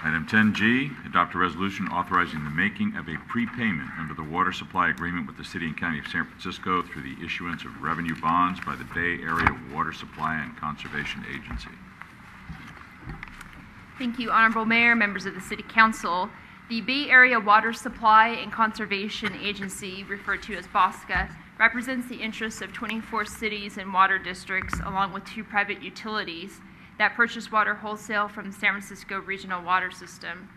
Item 10G, adopt a resolution authorizing the making of a prepayment under the water supply agreement with the City and County of San Francisco through the issuance of revenue bonds by the Bay Area Water Supply and Conservation Agency. Thank you, Honorable Mayor, members of the City Council. The Bay Area Water Supply and Conservation Agency, referred to as BOSCA, represents the interests of 24 cities and water districts, along with 2 private utilities that purchase water wholesale from the San Francisco Regional Water System,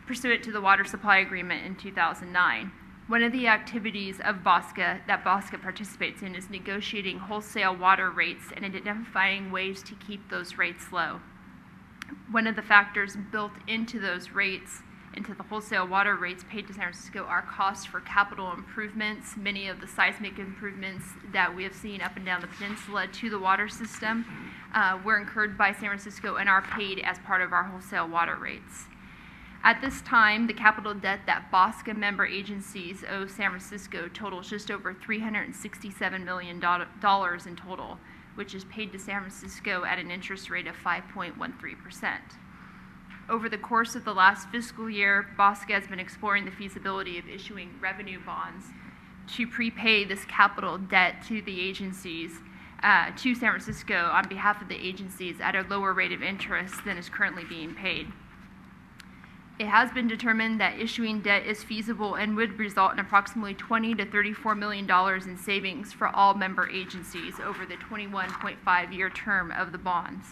pursuant to the Water Supply Agreement in 2009. One of the activities of BOSCA that BOSCA participates in is negotiating wholesale water rates and identifying ways to keep those rates low. One of the factors built into those rates, into the wholesale water rates paid to San Francisco, are costs for capital improvements. Many of the seismic improvements that we have seen up and down the peninsula to the water system were incurred by San Francisco and are paid as part of our wholesale water rates. At this time, the capital debt that BOSCA member agencies owe San Francisco totals just over $367 million in total, which is paid to San Francisco at an interest rate of 5.13%. Over the course of the last fiscal year, BOSCA has been exploring the feasibility of issuing revenue bonds to prepay this capital debt to the agencies, to San Francisco on behalf of the agencies at a lower rate of interest than is currently being paid. It has been determined that issuing debt is feasible and would result in approximately $20 to $34 million in savings for all member agencies over the 21.5-year term of the bonds.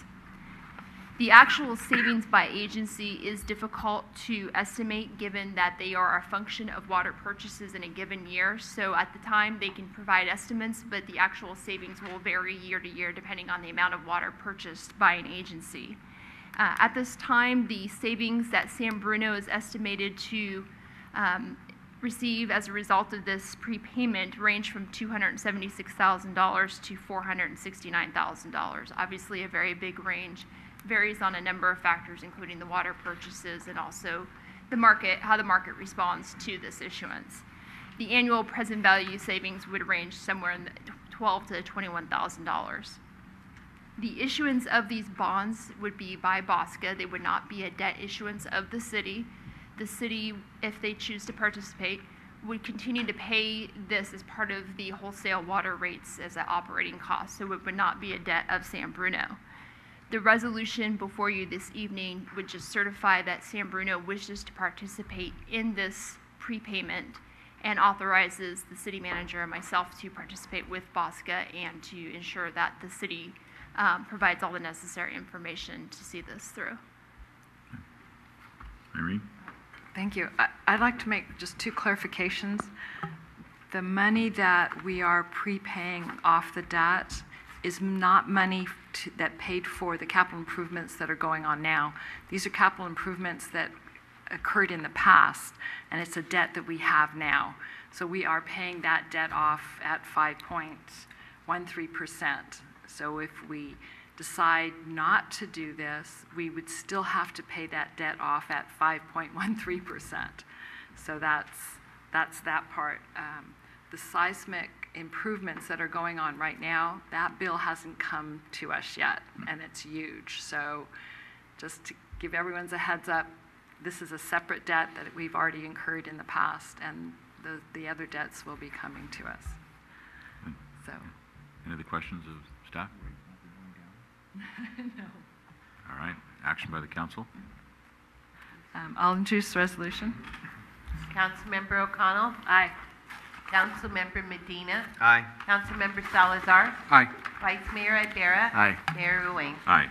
The actual savings by agency is difficult to estimate given that they are a function of water purchases in a given year. So at the time they can provide estimates, but the actual savings will vary year to year depending on the amount of water purchased by an agency. At this time, the savings that San Bruno is estimated to receive as a result of this prepayment range from $276,000 to $469,000. Obviously a very big range. Varies on a number of factors, including the water purchases and also the market, how the market responds to this issuance. The annual present value savings would range somewhere in the $12,000 to $21,000. The issuance of these bonds would be by BOSCA. They would not be a debt issuance of the city. The city, if they choose to participate, would continue to pay this as part of the wholesale water rates as an operating cost, so it would not be a debt of San Bruno. The resolution before you this evening would just certify that San Bruno wishes to participate in this prepayment and authorizes the city manager and myself to participate with BOSCA and to ensure that the city provides all the necessary information to see this through. Irene? Thank you. I'd like to make just 2 clarifications. The money that we are prepaying off the debt is not money that paid for the capital improvements that are going on now. These are capital improvements that occurred in the past, and it's a debt that we have now. So we are paying that debt off at 5.13%. So if we decide not to do this, we would still have to pay that debt off at 5.13%. So that's that part. The seismic improvements that are going on right now, that bill hasn't come to us yet, and it's huge. So just to give everyone a heads up, this is a separate debt that we've already incurred in the past, and the other debts will be coming to us. So. Any other questions of staff? No. All right. Action by the council. I'll introduce the resolution. Councilmember O'Connell. Aye. Councilmember Medina. Aye. Councilmember Salazar. Aye. Vice Mayor Ibarra. Aye. Mayor Ruane. Aye.